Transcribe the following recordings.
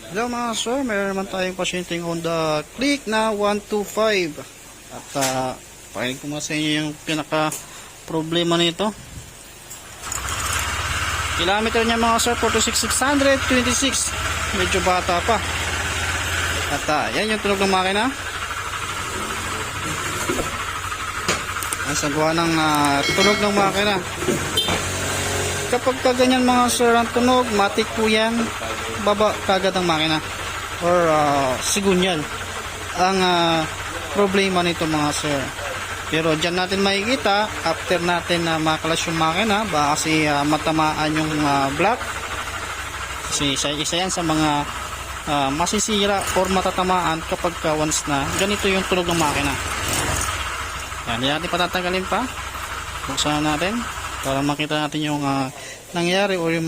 Hello mga sir, meron naman tayong pasyenteng Honda Click na 125. At pakinig ko muna sa inyo yung pinaka problema nito. Kilometer niya mga sir, 46,626. Medyo bata pa. At yan yung tunog ng makina. Ang sagwa ng tunog ng makina. Kapag ganyan mga sir ang tunog, matik po yan, baba kagad ang makina or sigunyal ang problema nito mga sir. Pero dyan natin makikita after natin makalas yung makina, baka kasi matamaan yung block, kasi isa yan sa mga masisira or matatamaan kapag once na ganito yung tunog ng makina. Yan, hindi natin patatagalin pa, buksan natin para makita natin yung nangyari o yung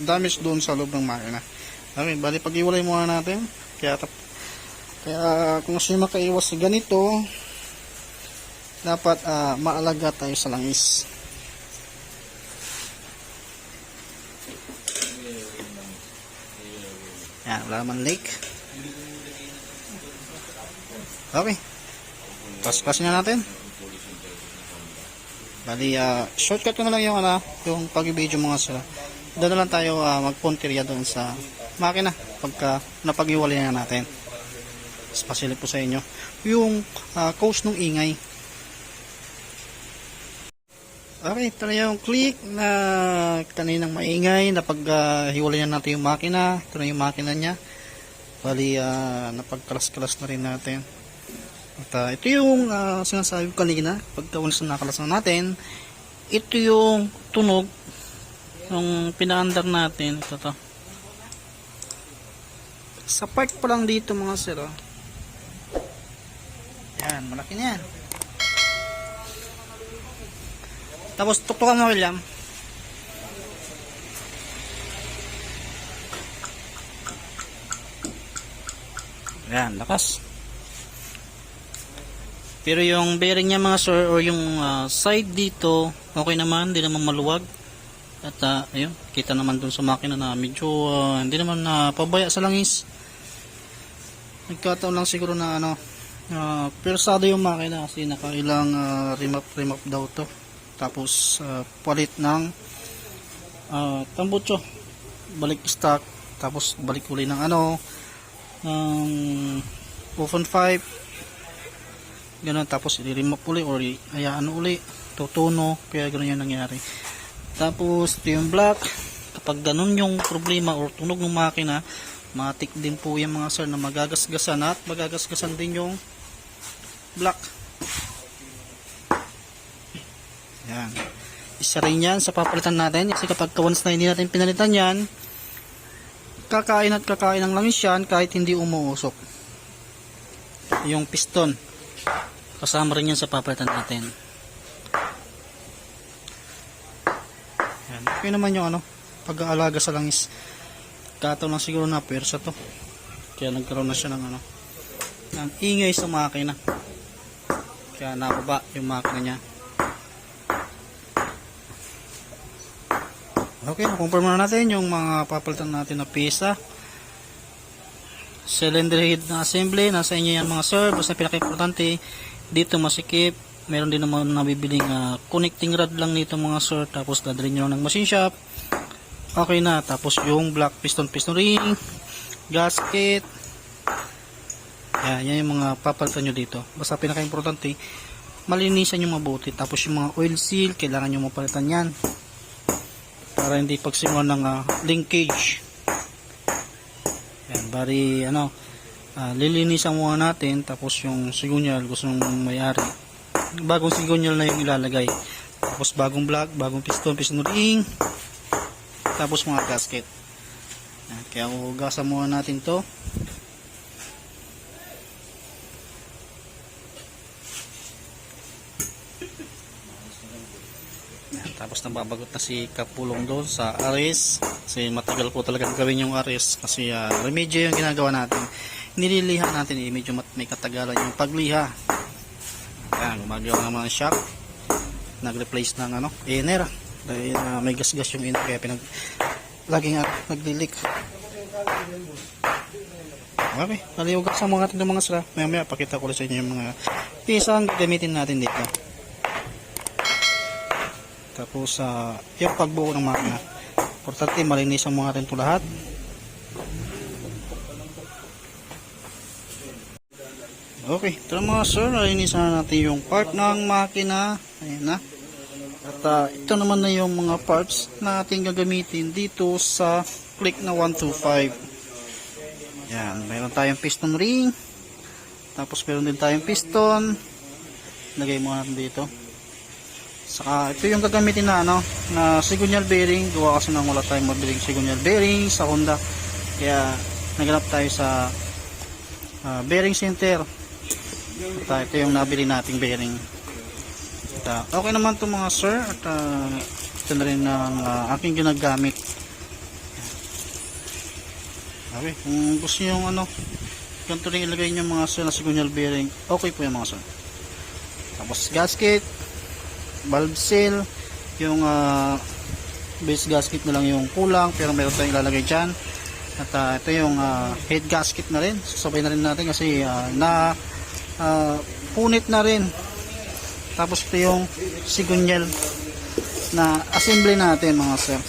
damage doon sa loob ng makina. Okay, bali pag-iwalay muna natin. Kaya kung gusto nyo makaiwas sa ganito, dapat maalaga tayo sa langis. Yan, wala naman leak. Okay, pas-pasin na natin. Bali, shortcut ko na lang yung pag-video mga sila. Doon na lang tayo magpuntirya doon sa makina pagka napag-iwalay na natin. Pasilip po sa inyo yung cause ng ingay. Okay, ito na yung click na kaninang maingay. Napag-hiwalay na natin yung makina. Ito na yung makina niya. Bali, napagkalas-kalas na rin natin. At ito yung sinasabi ko kanina, pagka once na nakalasan natin, ito yung tunog ng pinaandar natin. Ito to. Sa part pa lang dito mga sir. Yan, malaki na yan. Tapos tuktukan mo William. Yan, lakas. Pero yung bearing niya mga sir, or yung side dito, okay naman, hindi naman maluwag. At ayun, kita naman dun sa makina na medyo hindi naman pabaya sa langis. Nagkataon lang siguro na persado yung makina kasi nakailang remap daw to. Tapos palit ng tambutso, balik stock, tapos balik uli ng open 5 ganun, tapos i-remap uli or hayaan uli, tutuno, kaya ganun yung nangyari. Tapos ito yung black, kapag ganun yung problema or tunog ng makina, matik din po yung mga sir na magagasgasan at magagasgasan din yung black. Yan, isa rin yan sa papalitan natin kasi kapag once na hindi natin pinalitan yan, kakain at kakain ng langis yan kahit hindi umuusok. Yung piston kasama rin yan sa papalitan natin. Yan. Okay naman yung pag-aalaga sa langis. Kataon lang siguro na persa to. Kaya nagkaroon na siya ng ng ingay sa makina. Kaya nababa yung makina niya. Okay, na-confirm na natin yung mga papalitan natin na pisa. Cylinder head na assembly, nasa inyo yan mga sir. Basta pinaka-importante, dito masikip. Meron din naman nabibiling connecting rod lang nito mga sir. Tapos dadalhin nyo lang ng machine shop. Okay na. Tapos yung black piston ring, gasket. Yan yung mga papalitan nyo dito. Basta pinaka-importante, malinisan nyo mabuti. Tapos yung mga oil seal, kailangan nyo mapalitan yan. Para hindi pagsimulan ng linkage. Yan, bari lilinisan muna natin, tapos yung sigunyal gusto nung may-ari, bagong sigunyal na yung ilalagay, tapos bagong block, bagong piston ring, tapos mga gasket. Yan, kaya hugasan muna natin to. Yan, tapos nababagot na si Kapulong doon sa aris kasi matagal po talagang gawin yung aris kasi remedyo yung ginagawa natin. Nililiha natin, medyo may katagalan yung pagliha. Ayan, gumagawa ng mga shock, nag-replace ng inner dahil may gasgas yung inner, kaya laging naglilik. Okay, naliugas ang mga natin mga sir. Maya pakita ko ulit sa inyo yung mga pisang gagamitin natin dito. Tapos yung pagbuo ng makina. Importante malinis ang mga natin ito lahat. Okay, ito mga sir, nalinisan na natin yung part ng makina. Ayan na. At ito naman na yung mga parts na ating gagamitin dito sa click na 125. Yan, mayroon tayong piston ring. Tapos mayroon din tayong piston. Lagay mo natin dito. Saka ito yung gagamitin na na signal bearing. Gawa kasi nang wala tayong mabiling signal bearing sa Honda. Kaya naganap tayo sa bearing center. Ito yung nabili nating bearing. Okay naman ito mga sir. At ito na rin ang aking ginagamit. Okay, kung gusto nyo yung ganito rin ilagay nyo mga sir na signal bearing, okay po yung mga sir. Tapos gasket, valve seal, yung base gasket na lang yung kulang, pero meron tayong ilalagay dyan. At ito yung head gasket na rin, sasabay na rin natin kasi punit na rin. Tapos ito yung signal na assembly natin mga sir.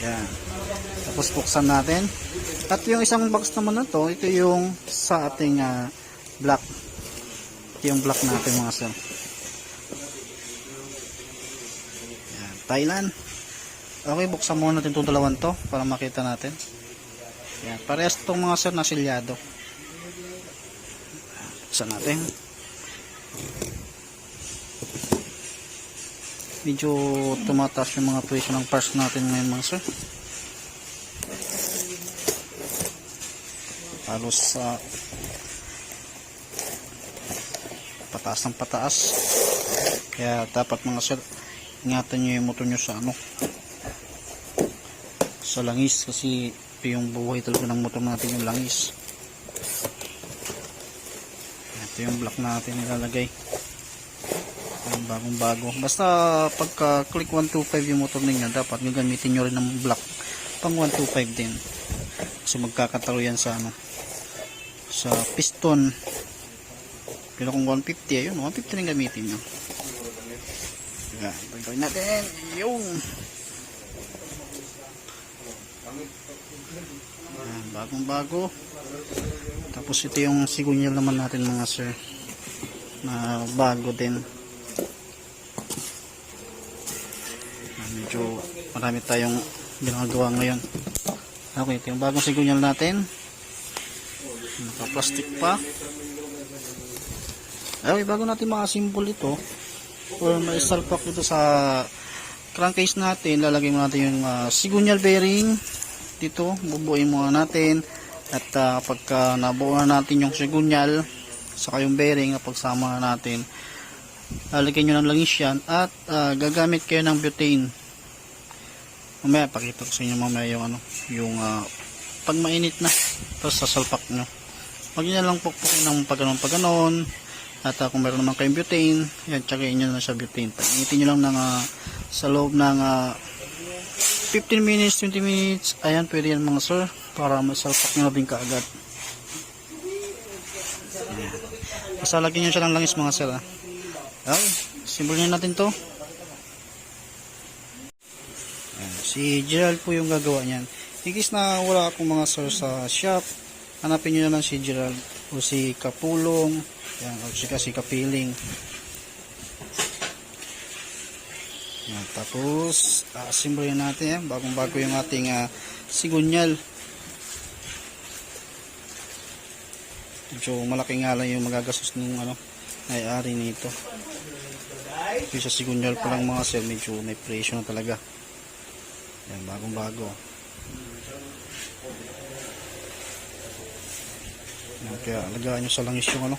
Yan. Tapos buksan natin. At yung isang box naman na to, ito yung sa ating block. Ito yung block natin mga sir. Yan. Thailand. Okay, buksan muna natin itong dalawan to para makita natin. Yan. Parehas itong mga sir na silyado. Buksan natin. Medyo tumataas yung mga presyo ng parts natin ngayon mga sir. Halos pataas ng pataas. Kaya dapat mga sir, ingatan nyo yung motor nyo sa sa langis, kasi ito yung buhay talaga ng motor natin, yung langis. Ito yung block natin nilalagay. Bagong bago. Basta pagka click 125 yung motor ninyo, dapat gagamitin nyo rin ng block pang 125 din. Kasi magkakatalo yan sa sa piston. Pero kung 150 ayun, 150 rin gamitin nyo. Yan, gagawin natin yung bagong bago. Tapos ito yung signal naman natin mga sir, na bago din. Medyo marami tayong ginagawa ngayon. Okay, ito yung bagong signal natin. Naka-plastic pa. Okay, bago natin maka-assemble ito or ma-salpak ito sa crankcase natin, lalagay mo natin yung signal bearing dito. Bubuin muna natin. At pagka nabuo na natin yung signal saka yung bearing, pagsama na natin, lalagyan nyo ng langis yan at gagamit kayo ng butane. Mamaya pakita ko sa inyo mamaya yung pag mainit na, tapos sasalpak nyo. Pag nyo lang pukpukin ng pagganon. At kung meron naman kayong butane, yan, tsagayin nyo na sa butane. Pag-initin nyo lang ng sa loob ng 15 minutes, 20 minutes, ayan, pwede yan mga sir, para masalpak nyo na din kaagad. Basta lagyan nyo siya ng langis mga sir. Okay, simbol nyo natin to. Si Gerald po yung gagawa niyan. In case na wala akong mga sir sa shop, hanapin nyo naman si Gerald o si Kapulong, yan, o si Kapiling. Yan, tapos asimbolin natin yan, bagong bago yung ating signal. Medyo malaki nga lang yung magagastos ng may-ari nito. Yung sa signal pa lang mga sir, medyo may presyo na talaga. Yan, bagong bago. Yan, kaya alagaan nyo sa langis yung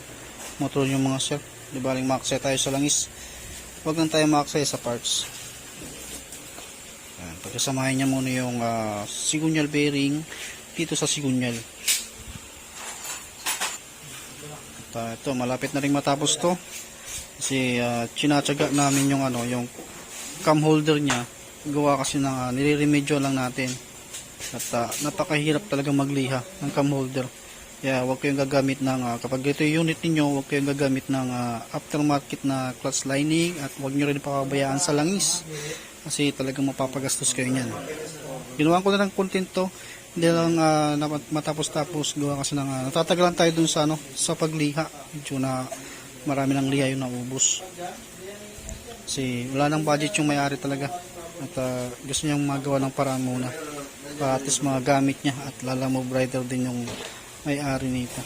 motor yung mga sir. Di baling makaksay tayo sa langis, huwag lang tayo makaksay sa parts. Yan, pagkasamahin nyo muna yung signal bearing dito sa signal. At ito, malapit na rin matapos to kasi chinatsaga namin yung yung cam holder nya gawa kasi ng nire-remedyo lang natin. At napakahirap talaga magliha ng cam holder. Kaya huwag kayong gagamit ng kapag ito yung unit ninyo, huwag kayong gagamit ng aftermarket na clutch lining, at huwag nyo rin papabayaan sa langis kasi talagang mapapagastos kayo niyan. Ginawa ko na ng content to, hindi lang matapos-tapos gawa kasi ng natatagalan tayo dun sa sa pagliha. Medyo na marami ng liha yung naubos. Kasi wala nang budget yung may-ari talaga. At gusto niyang magawa ng paraan muna para at least magagamit niya, at lalamove rider din yung may-ari nito.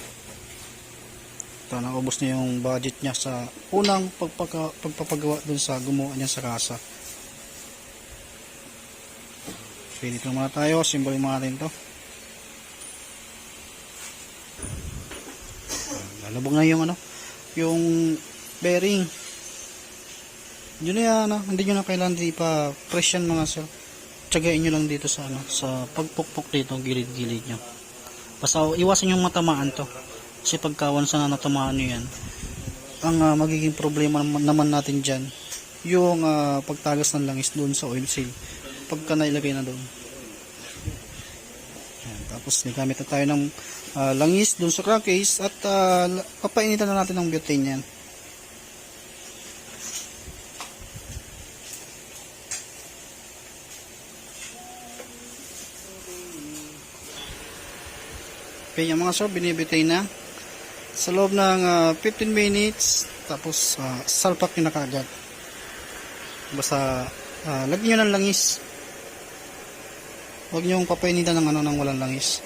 Ito, naubos niya yung budget niya sa unang pagpapagawa dun sa gumawa niya sa kasa. So dito muna tayo, simbolin muna natin to. Lalabog na yung yung bearing. Yun na yan, hindi nyo na kailangan pa-press yan mga sir. Tsagain nyo lang dito sa sa pagpukpok dito, gilid-gilid nyo. Basta iwasan yung matamaan to. Kasi pagkawan sa natamaan nyo yan, ang magiging problema naman natin dyan, yung pagtagas ng langis doon sa oil seal. Pagka nailagay na doon. Yan, tapos nagamit na tayo ng langis doon sa crankcase, at papainitan na natin ng butane yan. Okay, yung mga sir, binibitay na sa loob ng 15 minutes, tapos salpak nyo na kaagad. Basta lagyan nyo ng langis, huwag nyo papainitan ng ng walang langis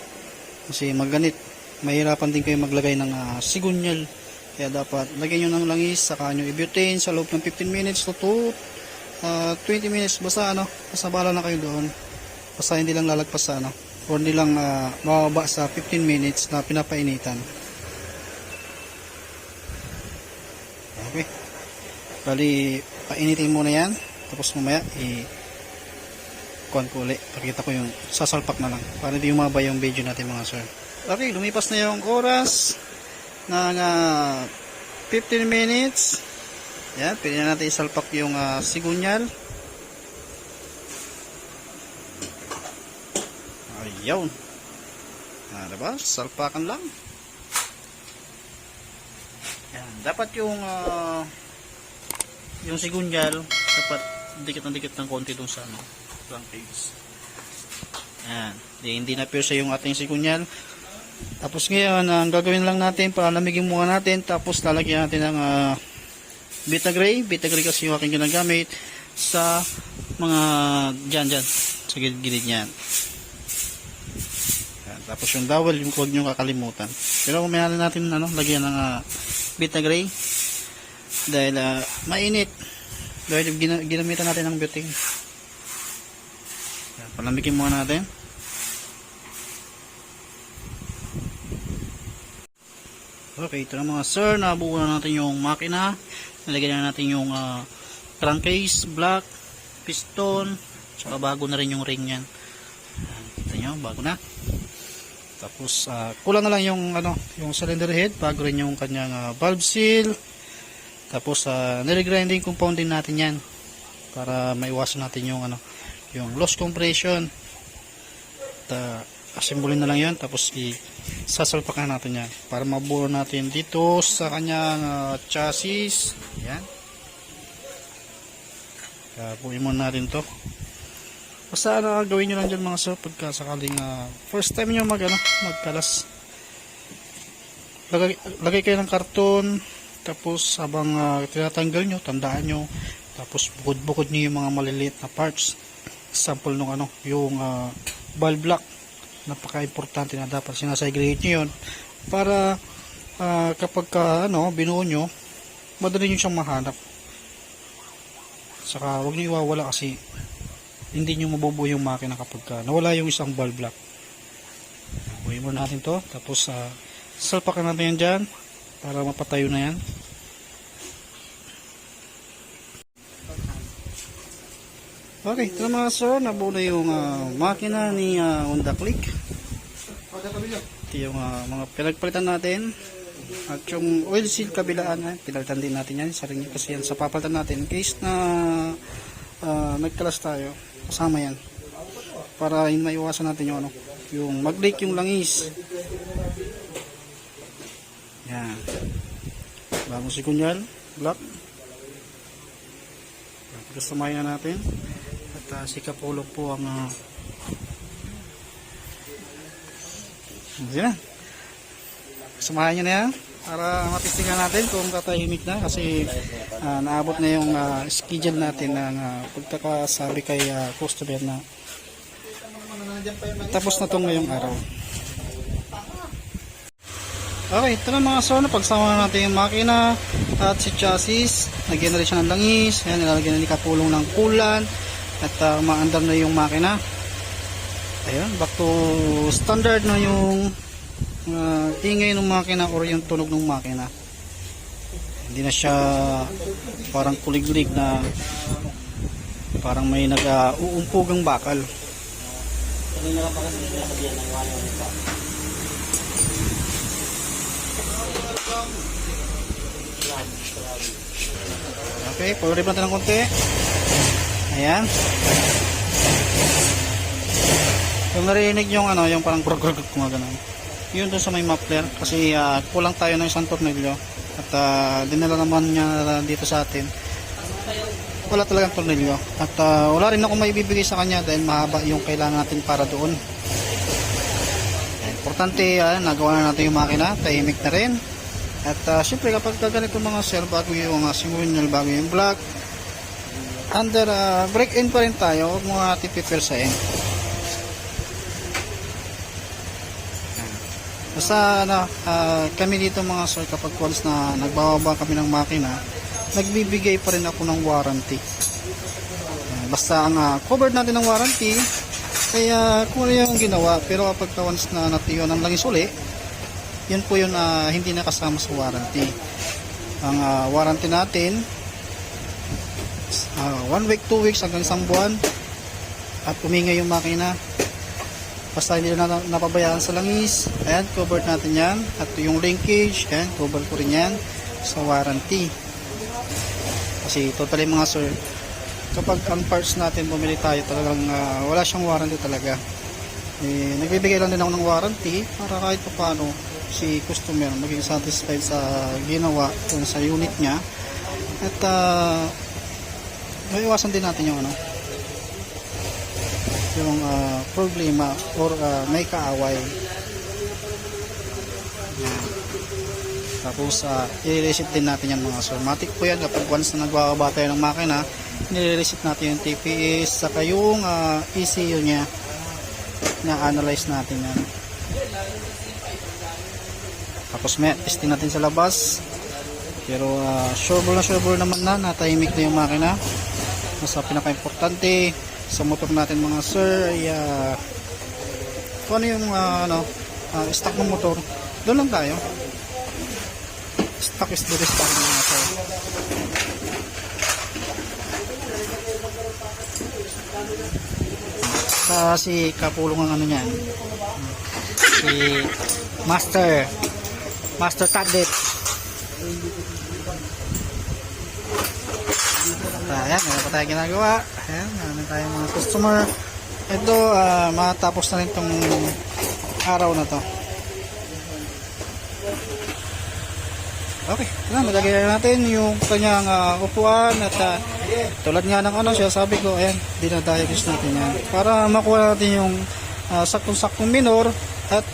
kasi magganit, mahirapan din kayo maglagay ng sigunyal. Kaya dapat lagyan nyo ng langis, saka nyo i-butane sa loob ng 15 minutes to 20 minutes. Basta basta bala na kayo doon, basta hindi lang lalagpas sa o hindi lang mababa sa 15 minutes na pinapainitan. Okay, bali painitin muna yan, tapos mamaya kuhan ko ulit, pakita ko yung sasalpak na lang para hindi umaba yung video natin mga sir. Okay, lumipas na yung oras ng 15 minutes. Yan, pwede na natin isalpak yung sigunyal. Ayaw. Diba? Salpakan lang. Yan. Dapat yung sigunyal, dapat dikit ng konti dun sa crankcase. Yan. Hindi na pierce yung ating sigunyal. Tapos ngayon, ang gagawin lang natin, palamigin muna natin, tapos lalagyan natin ng Betagray. Betagray kasi yung aking ginagamit sa mga dyan, sa gilid niyan. Tapos yung dowel, yung huwag nyo kakalimutan. Pero kung mayroon natin lagyan ng Betagray dahil mainit, dahil ginamitan natin ng butane. Palamigin muna natin. Okay, ito na mga sir, nabuo na natin yung makina. Nalagyan na natin yung crankcase, block, piston, saka bago na rin yung ring yan. Kita nyo, bago na. Tapos kulang na lang yung yung cylinder head, bago rin yung kanyang valve seal. Tapos nire-grinding compound din natin 'yan para maiwasan natin yung yung loss compression. Assemble na lang 'yan, tapos sasalpakan natin 'yan para mabuo natin dito sa kanyang chassis. Yan. Buuin muna natin 'to. Basta gawin nyo lang dyan mga sir pagka sakaling first time nyo magkalas. Lagay kayo ng karton, tapos habang tinatanggal nyo, tandaan nyo, tapos bukod-bukod nyo yung mga maliliit na parts. Sample nung yung valve block. Napaka-importante na dapat sinasegregate nyo yun para kapag binuo nyo, madali nyo siyang mahanap. Saka huwag nyo iwawala kasi hindi nyo mabubuo yung makina kapag nawala yung isang valve block. Buuin muna natin to, tapos salpakan natin yan dyan para mapatayo na yan. Okay, ito na mga sir, nabuo na yung makina ni Honda Click. Ito yung mga pinagpalitan natin. At yung oil seal kabilaan, pinalitan din natin yan. Isa rin kasi yan sa papalitan natin in case na nagkalas tayo, kasama yan. Para maiwasan natin yung yung mag-leak yung langis. Yan. Bagong sikunyal, black. Kasamahin na natin. At si Kapulog po ang yan na. Kasamahan nyo na yan para matistingan natin kung tatahimik na kasi naabot na yung schedule natin ng pagkakasabi kay customer na tapos na itong ngayong araw. Okay, ito na mga sir, pagsama natin yung makina at si chassis. Nagyan na rin siya ng langis. Ayan, nilalagyan na ni Kapulong ng coolant at maandar na yung makina. Ayan, back to standard na yung ingay ng makina or yung tunog ng makina. Hindi na siya parang kulig-lig na parang may nag-uumpugang bakal. Okay, pag-rip natin ng konti. Ayan. Yung narinig yung yung parang grog-grog mga ganun. Yun doon sa may muffler kasi kulang tayo ng isang tornilyo at dinala naman niya dito sa atin. Wala talagang tornilyo at wala rin ako maibibigay sa kanya dahil mahaba yung kailangan natin para doon. Importante, nagawa na natin yung makina, tahimik na rin. At syempre kapag ganito mga sir, bago yung simulan, bago yung block, under break-in pa rin tayo, huwag mo natin pipirsain. Basta kami dito mga sir, kapag once na nagbababa kami ng makina, nagbibigay pa rin ako ng warranty. Basta ang covered natin ng warranty, kaya kung ano yung ginawa, pero kapag once na natiyo ng langis uli, yun po yun hindi nakasama sa warranty. Ang warranty natin 1 week, 2 weeks hanggang 1 buwan at umingay yung makina. Basta hindi na napabayaan sa langis, ayan, covered natin yan. At yung linkage, ayan, cover ko rin yan sa warranty. Kasi totally mga sir, kapag ang parts natin bumili tayo talagang wala siyang warranty talaga. Nagbibigay lang din ako ng warranty para kahit pa paano si customer maging satisfied sa ginawa kung sa unit niya at maiwasan din natin yung yung problema or may kaaway. Tapos i-reset din natin yan mga sir. Matik po yan kapag once na nagbababa tayo ng makina, nire-reset natin yung TPS saka yung ECU nya, na-analyze natin yan. Tapos may testing natin sa labas. Pero sure naman na natahimik na yung makina. Mas pinaka-importante sa motor natin mga sir ay kung ano yung stock ng motor, doon lang tayo. Stock is the best mga sir. Si Kapulong ang niyan, si Master Tablet. Ayan, meron pa tayo ginagawa. Ayan, meron tayong mga customer. Ito, matapos na rin itong araw na to. Okay, nagagaya natin yung kanyang upuan at tulad nga ng siya sabi ko, ayan, dinadiagnose natin yan para makuha natin yung saktong-saktong minor at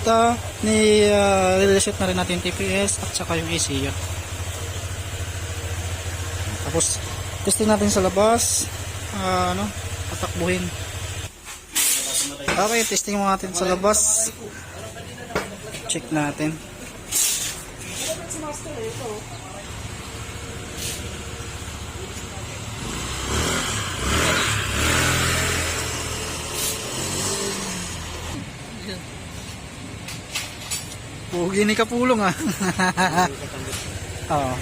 ni-reset na rin natin TPS at saka yung ECU. Tapos testing natin sa labas, patakbuhin. Okay, testing mo natin sa labas. Check natin. Pugi ni Kapulong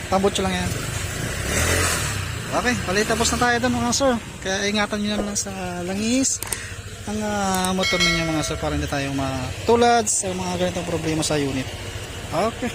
tambot lang yan. Okay, bali tapos na tayo doon mga sir. Kaya ingatan nyo lang sa langis ang motor ninyo mga sir para hindi tayo matulad sa mga ganitong problema sa unit. Okay.